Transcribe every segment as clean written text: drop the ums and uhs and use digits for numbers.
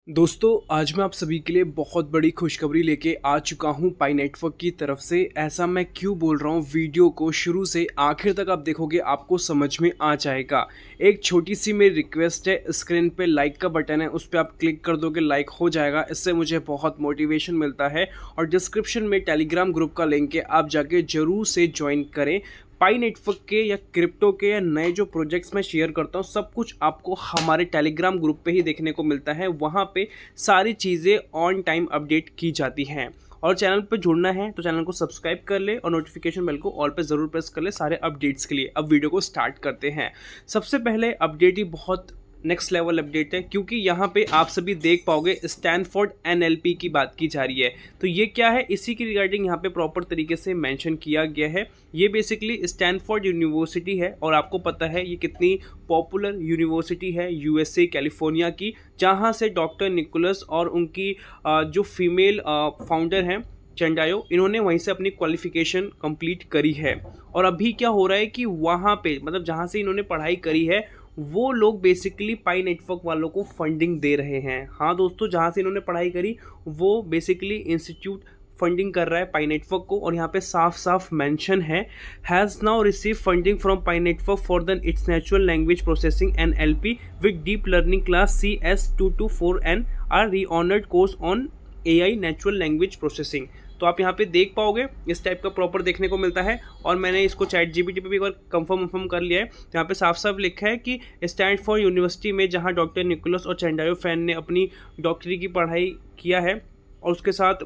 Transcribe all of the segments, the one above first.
दोस्तों आज मैं आप सभी के लिए बहुत बड़ी खुशखबरी लेके आ चुका हूँ पाई नेटवर्क की तरफ से। ऐसा मैं क्यों बोल रहा हूँ, वीडियो को शुरू से आखिर तक आप देखोगे आपको समझ में आ जाएगा। एक छोटी सी मेरी रिक्वेस्ट है, स्क्रीन पे लाइक का बटन है, उस पर आप क्लिक कर दोगे, लाइक हो जाएगा, इससे मुझे बहुत मोटिवेशन मिलता है। और डिस्क्रिप्शन में टेलीग्राम ग्रुप का लिंक है, आप जाके जरूर से ज्वाइन करें। पाई नेटवर्क के या क्रिप्टो के या नए जो प्रोजेक्ट्स मैं शेयर करता हूँ सब कुछ आपको हमारे टेलीग्राम ग्रुप पे ही देखने को मिलता है। वहाँ पे सारी चीज़ें ऑन टाइम अपडेट की जाती हैं। और चैनल पे जुड़ना है तो चैनल को सब्सक्राइब कर ले और नोटिफिकेशन बेल को ऑल पे ज़रूर प्रेस कर ले सारे अपडेट्स के लिए। अब वीडियो को स्टार्ट करते हैं। सबसे पहले अपडेट ही बहुत नेक्स्ट लेवल अपडेट है, क्योंकि यहाँ पे आप सभी देख पाओगे स्टैनफोर्ड एनएलपी की बात की जा रही है। तो ये क्या है, इसी की रिगार्डिंग यहाँ पे प्रॉपर तरीके से मेंशन किया गया है। ये बेसिकली स्टैनफोर्ड यूनिवर्सिटी है और आपको पता है ये कितनी पॉपुलर यूनिवर्सिटी है यूएसए कैलिफोर्निया की, जहाँ से डॉक्टर निकोलस और उनकी जो फीमेल फाउंडर हैं चेंडायो, इन्होंने वहीं से अपनी क्वालिफिकेशन कंप्लीट करी है। और अभी क्या हो रहा है कि वहाँ पे मतलब जहाँ से इन्होंने पढ़ाई करी है वो लोग बेसिकली पाई नेटवर्क वालों को फंडिंग दे रहे हैं। हाँ दोस्तों, जहाँ से इन्होंने पढ़ाई करी वो बेसिकली इंस्टीट्यूट फंडिंग कर रहा है पाई नेटवर्क को। और यहाँ पे साफ साफ मेंशन है, has now receive funding from pi network for the its natural language processing NLP with deep learning class CS224N are renowned course on AI natural language processing. तो आप यहाँ पे देख पाओगे इस टाइप का प्रॉपर देखने को मिलता है। और मैंने इसको ChatGPT पे भी एक बार कंफर्म कर लिया है। यहाँ पे साफ साफ लिखा है कि स्टैनफोर्ड यूनिवर्सिटी में जहाँ डॉक्टर निकोलस और चेंडायो फैन ने अपनी डॉक्टरी की पढ़ाई किया है, और उसके साथ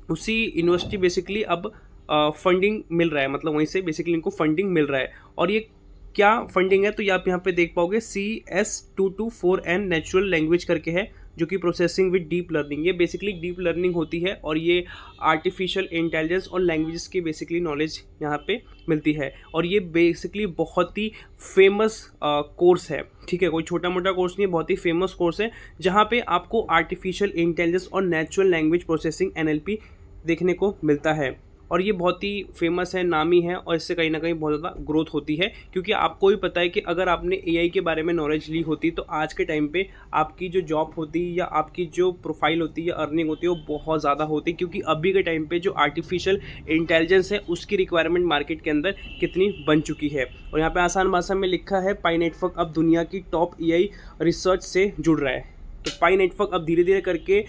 उसी यूनिवर्सिटी बेसिकली अब फंडिंग मिल रहा है, मतलब वहीं से बेसिकली इनको फंडिंग मिल रहा है। और ये क्या फंडिंग है तो ये आप यहाँ पे देख पाओगे, CS224N नेचुरल लैंग्वेज करके है, जो कि प्रोसेसिंग विद डीप लर्निंग। ये बेसिकली डीप लर्निंग होती है और ये आर्टिफिशियल इंटेलिजेंस और लैंग्वेजेस की बेसिकली नॉलेज यहाँ पे मिलती है। और ये बेसिकली बहुत ही फेमस कोर्स है, ठीक है, कोई छोटा मोटा कोर्स नहीं है, बहुत ही फेमस कोर्स है, जहाँ पे आपको आर्टिफिशियल इंटेलिजेंस और नेचुरल लैंग्वेज प्रोसेसिंग NLP देखने को मिलता है। और ये बहुत ही फेमस है, नामी है, और इससे कहीं ना कहीं बहुत ज़्यादा ग्रोथ होती है। क्योंकि आपको भी पता है कि अगर आपने AI के बारे में नॉलेज ली होती तो आज के टाइम पे आपकी जो जॉब होती या आपकी जो प्रोफाइल होती या अर्निंग होती है वो बहुत ज़्यादा होती, क्योंकि अभी के टाइम पे जो आर्टिफिशियल इंटेलिजेंस है उसकी रिक्वायरमेंट मार्केट के अंदर कितनी बन चुकी है। और यहाँ पर आसान भाषा में लिखा है, पाई नेटवर्क अब दुनिया की टॉप AI रिसर्च से जुड़ रहा है। तो पाई नेटवर्क अब धीरे धीरे करके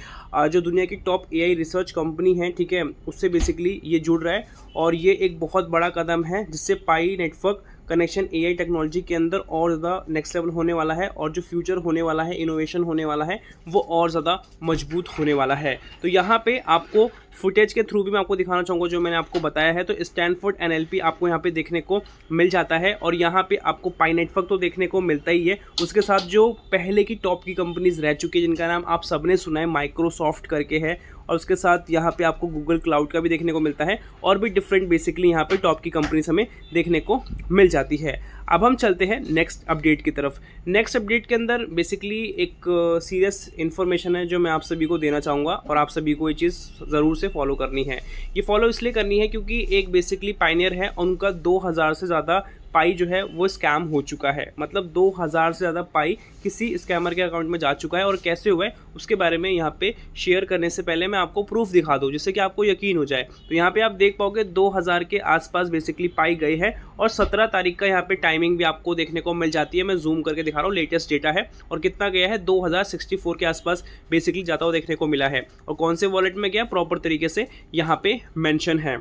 जो दुनिया की टॉप AI रिसर्च कंपनी है, ठीक है, उससे बेसिकली ये जुड़ रहा है। और ये एक बहुत बड़ा कदम है जिससे पाई नेटवर्क कनेक्शन AI टेक्नोलॉजी के अंदर और ज़्यादा नेक्स्ट लेवल होने वाला है, और जो फ्यूचर होने वाला है, इनोवेशन होने वाला है, वो और ज़्यादा मजबूत होने वाला है। तो यहाँ पे आपको फुटेज के थ्रू भी मैं आपको दिखाना चाहूँगा जो मैंने आपको बताया है। तो स्टैनफोर्ड NLP आपको यहाँ पे देखने को मिल जाता है, और यहाँ पे आपको पाई नेटवर्क तो देखने को मिलता ही है, उसके साथ जो पहले की टॉप की कंपनीज रह चुकी है जिनका नाम आप सबने सुना है, माइक्रोसॉफ्ट करके है, और उसके साथ यहाँ पे आपको गूगल क्लाउड का भी देखने को मिलता है, और भी डिफरेंट बेसिकली यहाँ पे टॉप की कंपनीज हमें देखने को मिल जाती है। अब हम चलते हैं नेक्स्ट अपडेट की तरफ। नेक्स्ट अपडेट के अंदर बेसिकली एक सीरियस इन्फॉर्मेशन है जो मैं आप सभी को देना चाहूँगा, और आप सभी को ये चीज़ ज़रूर से फॉलो करनी है। ये फॉलो इसलिए करनी है क्योंकि एक बेसिकली पायनियर है, उनका 2000 से ज़्यादा पाई जो है वो स्कैम हो चुका है। मतलब 2000 से ज़्यादा पाई किसी स्कैमर के अकाउंट में जा चुका है, और कैसे हुआ है उसके बारे में यहाँ पे शेयर करने से पहले मैं आपको प्रूफ दिखा दूँ जिससे कि आपको यकीन हो जाए। तो यहाँ पे आप देख पाओगे 2000 के आसपास बेसिकली पाई गई है, और 17 तारीख का यहाँ पे टाइमिंग भी आपको देखने को मिल जाती है। मैं जूम करके दिखा रहा हूँ, लेटेस्ट डेटा है, और कितना गया है 2064 के आसपास बेसिकली जाता हुआ देखने को मिला है। और कौन से वॉलेट में गया प्रॉपर तरीके से यहाँ पे मेंशन है।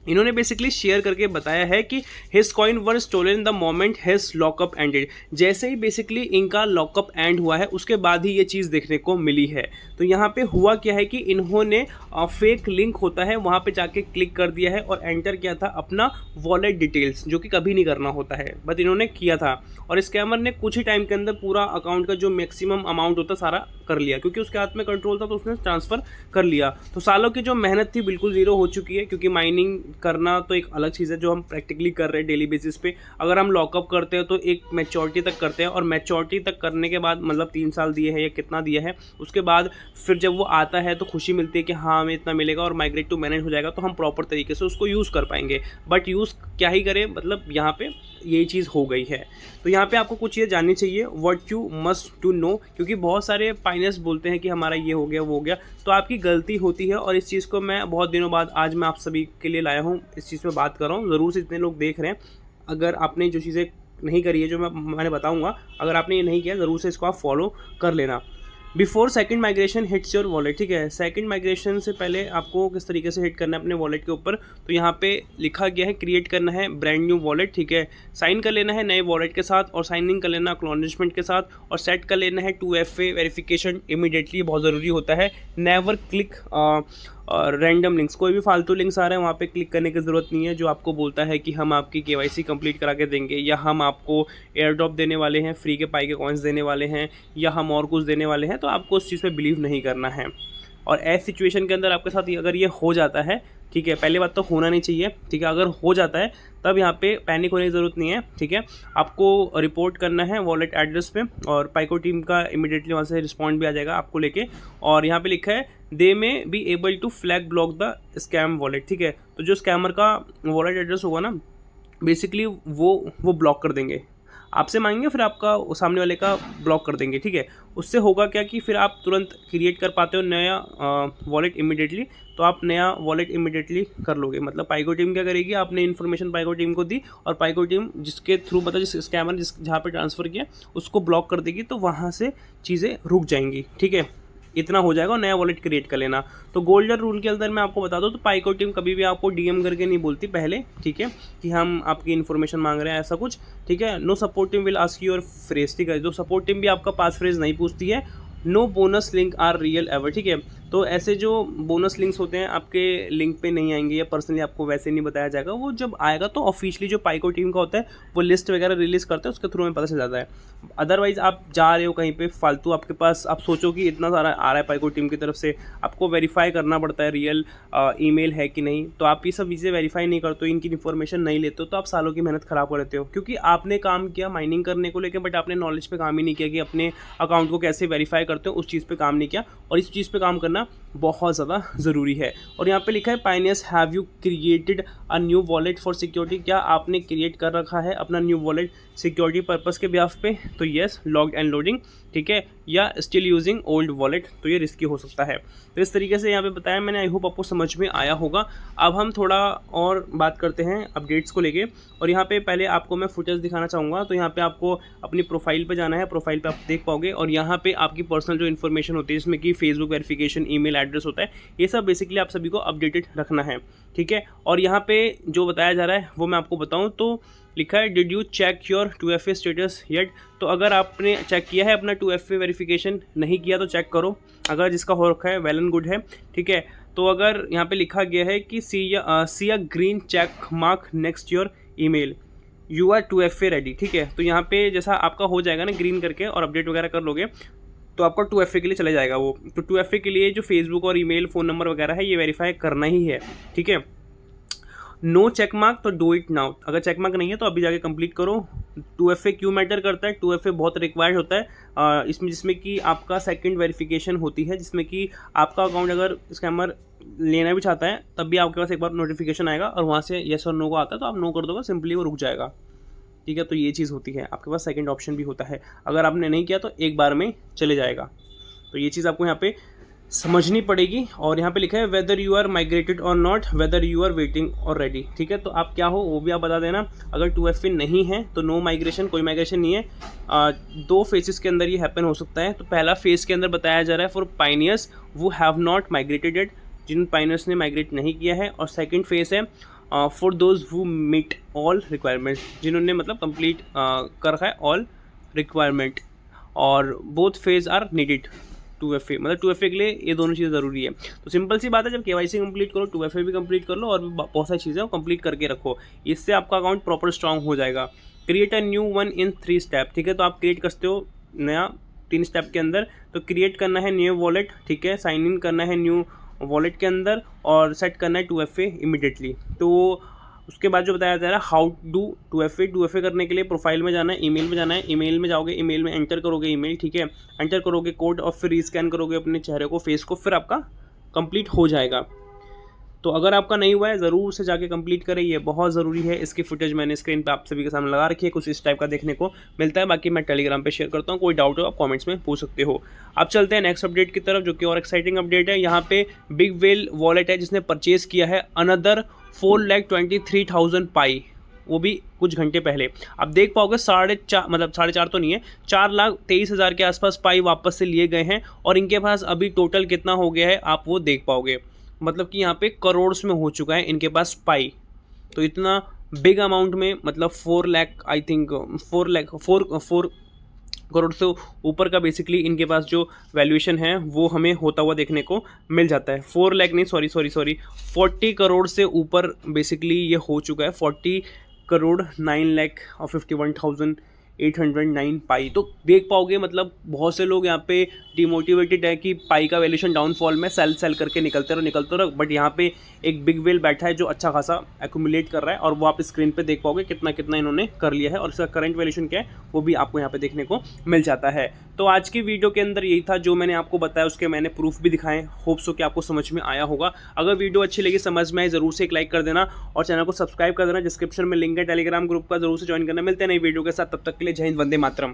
इन्होंने बेसिकली शेयर करके बताया है कि his coin were stolen the moment his lockup ended. जैसे ही बेसिकली इनका लॉकअप एंड हुआ है उसके बाद ही ये चीज़ देखने को मिली है। तो यहाँ पे हुआ क्या है कि इन्होंने फेक लिंक होता है वहाँ पे जाके क्लिक कर दिया है और एंटर किया था अपना वॉलेट डिटेल्स, जो कि कभी नहीं करना होता है, बट इन्होंने किया था। और स्कैमर ने कुछ ही टाइम के अंदर पूरा अकाउंट का जो मैक्सिमम अमाउंट होता सारा कर लिया, क्योंकि उसके हाथ में कंट्रोल था तो उसने ट्रांसफ़र कर लिया। तो सालों की जो मेहनत थी बिल्कुल ज़ीरो हो चुकी है, क्योंकि माइनिंग करना तो एक अलग चीज़ है जो हम प्रैक्टिकली कर रहे हैं डेली बेसिस पे। अगर हम लॉकअप करते हैं तो एक मैच्योरिटी तक करते हैं, और मैच्योरिटी तक करने के बाद मतलब 3 साल दिए हैं या कितना दिया है, उसके बाद फिर जब वो आता है तो खुशी मिलती है कि हाँ हमें इतना मिलेगा और माइग्रेट टू मैनेज हो जाएगा, तो हम प्रॉपर तरीके से उसको यूज़ कर पाएंगे। बट यूज़ क्या ही करें, मतलब यहाँ पे ये चीज़ हो गई है। तो यहाँ पे आपको कुछ चीज़ें जाननी चाहिए, what you must to know, क्योंकि बहुत सारे पाइनियर्स बोलते हैं कि हमारा ये हो गया वो हो गया, तो आपकी गलती होती है। और इस चीज़ को मैं बहुत दिनों बाद आज मैं आप सभी के लिए लाया हूँ, इस चीज़ पे बात कर रहा हूँ। ज़रूर से जितने लोग देख रहे हैं, अगर आपने जो चीज़ें नहीं करी है जो मैंने बताऊँगा, अगर आपने ये नहीं किया ज़रूर से इसको आप फॉलो कर लेना। Before second migration hits your wallet, ठीक है, सेकंड माइग्रेशन से पहले आपको किस तरीके से हिट करना है अपने वॉलेट के ऊपर, तो यहाँ पे लिखा गया है क्रिएट करना है ब्रांड न्यू वॉलेट, ठीक है, साइन कर लेना है नए वॉलेट के साथ और साइन इन कर लेना एक्नॉलेजमेंट के साथ और सेट कर लेना है 2FA वेरिफिकेशन इमीडिएटली, बहुत ज़रूरी होता है। नेवर क्लिक और रैंडम लिंक्स, कोई भी फालतू लिंक्स आ रहे हैं वहाँ पे क्लिक करने की ज़रूरत नहीं है, जो आपको बोलता है कि हम आपकी KYC कंप्लीट करा के देंगे, या हम आपको एयर ड्रॉप देने वाले हैं, फ्री के पाई के कॉइन्स देने वाले हैं, या हम और कुछ देने वाले हैं, तो आपको उस चीज़ पे बिलीव नहीं करना है। और ऐसी सिचुएशन के अंदर आपके साथ अगर ये हो जाता है, ठीक है, पहली बात तो होना नहीं चाहिए, ठीक है, अगर हो जाता है तब यहाँ पे पैनिक होने की ज़रूरत नहीं है, ठीक है, आपको रिपोर्ट करना है वॉलेट एड्रेस पे और पाइको टीम का इमीडिएटली वहाँ से रिस्पॉन्ड भी आ जाएगा आपको लेके। और यहाँ पे लिखा है they may be able to flag block the scam wallet, ठीक है, तो जो स्कैमर का वॉलेट एड्रेस होगा ना, बेसिकली वो ब्लॉक कर देंगे, आपसे मांगेंगे फिर आपका सामने वाले का ब्लॉक कर देंगे, ठीक है। उससे होगा क्या कि फिर आप तुरंत क्रिएट कर पाते हो नया वॉलेट इमीडिएटली, तो आप नया वॉलेट इमीडिएटली कर लोगे। मतलब पाइको टीम क्या करेगी, आपने इन्फॉर्मेशन पाइको टीम को दी और पाइको टीम जिसके थ्रू मतलब जिस स्कैमर जहाँ पे ट्रांसफ़र किया उसको ब्लॉक कर देगी, तो वहाँ से चीज़ें रुक जाएंगी, ठीक है, इतना हो जाएगा और नया वॉलेट क्रिएट कर लेना। तो गोल्डन रूल के अंदर मैं आपको बता दूं, तो पाइको टीम कभी भी आपको DM करके नहीं बोलती पहले, ठीक है, कि हम आपकी इन्फॉर्मेशन मांग रहे हैं ऐसा कुछ, ठीक है। No support team will ask your phrase, ठीक है, जो सपोर्ट टीम भी आपका पास फ्रेज नहीं पूछती है। No bonus link are real ever, ठीक है, तो ऐसे जो बोनस लिंक्स होते हैं आपके लिंक पे नहीं आएंगे या पर्सनली आपको वैसे नहीं बताया जाएगा, वो जब आएगा तो ऑफिशियली जो पाइको टीम का होता है वो लिस्ट वगैरह रिलीज़ करते हैं, उसके थ्रू में पता चल जाता है। अदरवाइज़ आप जा रहे हो कहीं पे फालतू, आपके पास आप सोचो कि इतना सारा आ रहा है पाइको टीम की तरफ से, आपको वेरीफाई करना पड़ता है रियल ईमेल है कि नहीं, तो आप ये सब चीज़ें वेरीफाई नहीं करते हो, इनकी इन्फॉर्मेशन नहीं लेते हो, तो आप सालों की मेहनत ख़राब कर देते हो, क्योंकि आपने काम किया माइनिंग करने को लेकर, बट आपने नॉलेज पे काम ही नहीं किया कि अपने अकाउंट को कैसे वेरीफाई करते हो, उस चीज़ पे काम नहीं किया। और इस चीज़ पे काम करना बहुत ज़्यादा ज़रूरी है। और यहाँ पे लिखा है pioneers have you created a new wallet for security, क्या आपने क्रिएट कर रखा है अपना न्यू वॉलेट सिक्योरिटी पर्पज़ के बिहाफ पे, तो येस, लॉग्ड एंड लोडिंग, ठीक है, या स्टिल यूजिंग ओल्ड वॉलेट, तो ये रिस्की हो सकता है। तो इस तरीके से यहाँ पे बताया मैंने, आई होप आपको समझ में आया होगा। अब हम थोड़ा और बात करते हैं अपडेट्स को लेके, और यहाँ पे पहले आपको मैं फुटेज दिखाना चाहूँगा। तो यहाँ पे आपको अपनी प्रोफाइल पे जाना है, प्रोफाइल पे आप देख पाओगे, और यहाँ पे आपकी पर्सनल जो इन्फॉर्मेशन होती है, इसमें कि फेसबुक वेरिफिकेशन, ईमेल एड्रेस होता है, ये सब बेसिकली आप सभी को अपडेटेड रखना है, ठीक है। और यहाँ पे जो बताया जा रहा है वो मैं आपको बताऊँ तो लिखा है did you check your 2FA status yet, तो अगर आपने चेक किया है अपना 2FA वेरिफिकेशन, नहीं किया तो चेक करो, अगर जिसका हो रखा है वेल एंड गुड है, ठीक है। तो अगर यहाँ पे लिखा गया है कि see a green check mark next your email, you are 2FA ready, ठीक है। तो यहाँ पे जैसा आपका हो जाएगा ना ग्रीन करके और अपडेट वगैरह कर लोगे, तो आपका 2FA के लिए चले जाएगा वो। तो 2FA के लिए जो फेसबुक और ईमेल, फ़ोन नंबर वगैरह है, ये वेरीफाई करना ही है, ठीक है। नो चेक मार्क तो डू इट नाउ, अगर चेक मार्क नहीं है तो अभी जाके कंप्लीट करो। 2FA क्यों मैटर करता है, 2FA बहुत रिक्वायर्ड होता है इसमें, जिसमें कि आपका सेकंड वेरिफिकेशन होती है, जिसमें कि आपका अकाउंट अगर स्कैमर लेना भी चाहता है तब भी आपके पास एक बार नोटिफिकेशन आएगा और वहाँ से येस और नो को आता है, तो आप नो कर दोगे, सिंपली वो रुक जाएगा, ठीक है। तो ये चीज़ होती है, आपके पास सेकंड ऑप्शन भी होता है, अगर आपने नहीं किया तो एक बार में चले जाएगा। तो ये चीज़ आपको यहाँ पे समझनी पड़ेगी। और यहाँ पे लिखा है whether you are migrated or not, whether you are waiting or ready, ठीक है। तो आप क्या हो वो भी आप बता देना। अगर 2FA नहीं है तो नो माइग्रेशन, कोई माइग्रेशन नहीं है। 2 फेजेस के अंदर ये हैपन हो सकता है। तो पहला फेज़ के अंदर बताया जा रहा है for pioneers who have not migrated it, जिन पाइनियर्स ने माइग्रेट नहीं किया है। और सेकेंड फेज़ है for those who meet all requirements, जिन्होंने मतलब कंप्लीट कर रखा है ऑल रिक्वायरमेंट। और both phase are needed 2FA, मतलब 2FA के लिए ये दोनों चीज़ें ज़रूरी है। तो सिंपल सी बात है, जब KYC कंप्लीट करो 2FA भी कंप्लीट कर लो और भी बहुत सारी चीज़ें कंप्लीट करके रखो, इससे आपका अकाउंट प्रॉपर स्ट्रांग हो जाएगा। Create a new one in 3 step, ठीक है। तो आप क्रिएट करते हो नया 3 स्टेप के अंदर। तो क्रिएट करना है न्यू वॉलेट, ठीक है, साइन इन करना है न्यू वॉलेट के अंदर और सेट करना है 2FA इमीडिएटली। तो उसके बाद जो बताया जा रहा है हाउ डू 2FA करने के लिए प्रोफाइल में जाना है, ईमेल में जाना है, ईमेल में जाओगे, ईमेल में एंटर करोगे ईमेल, ठीक है, एंटर करोगे कोड और फिर रीस्कैन करोगे अपने चेहरे को, फेस को, फिर आपका कंप्लीट हो जाएगा। तो अगर आपका नहीं हुआ है ज़रूर से जाके कंप्लीट करें, ये बहुत ज़रूरी है। इसकी फुटेज मैंने स्क्रीन पे आप सभी के सामने लगा रखी है, कुछ इस टाइप का देखने को मिलता है। बाकी मैं टेलीग्राम पे शेयर करता हूँ, कोई डाउट हो आप कमेंट्स में पूछ सकते हो। अब चलते हैं नेक्स्ट अपडेट की तरफ, जो कि और एक्साइटिंग अपडेट है। यहाँ पे बिग वेल वॉलेट है जिसने परचेज़ किया है अनदर 4,23,000 पाई, वो भी कुछ घंटे पहले। आप देख पाओगे 4.5 मतलब 4.5 तो नहीं है, 4,23,000 के आसपास पाई वापस से लिए गए हैं। और इनके पास अभी टोटल कितना हो गया है आप वो देख पाओगे, मतलब कि यहाँ पे करोड़्स में हो चुका है इनके पास पाई। तो इतना बिग अमाउंट में, मतलब 4 लाख आई थिंक 4 करोड़ से ऊपर का बेसिकली इनके पास जो वैल्यूएशन है वो हमें होता हुआ देखने को मिल जाता है। 4 लाख नहीं, सॉरी 40 करोड़ से ऊपर बेसिकली ये हो चुका है। 40 करोड़ 9,51,809 पाई। तो देख पाओगे मतलब बहुत से लोग यहाँ पे डिमोटिवेटेड है कि पाई का वैल्यूएशन डाउनफॉल में सेल करके निकलते रहो, बट यहाँ पे एक बिग वेल बैठा है जो अच्छा खासा एक्यूमुलेट कर रहा है, और वो आप स्क्रीन पे देख पाओगे कितना कितना इन्होंने कर लिया है, और इसका करंट वैल्यूएशन क्या है वो भी आपको यहाँ पे देखने को मिल जाता है। तो आज की वीडियो के अंदर यही था जो मैंने आपको बताया, उसके मैंने प्रूफ भी दिखाए। होप सो कि आपको समझ में आया होगा। अगर वीडियो अच्छी लगी, समझ में आए, जरूर से एक लाइक कर देना और चैनल को सब्सक्राइब कर देना। डिस्क्रिप्शन में लिंक है टेलीग्राम ग्रुप का, जरूर से ज्वाइन करना। मिलते हैं नई वीडियो के साथ, तब तक के लिए जय हिंद, वंदे मातरम।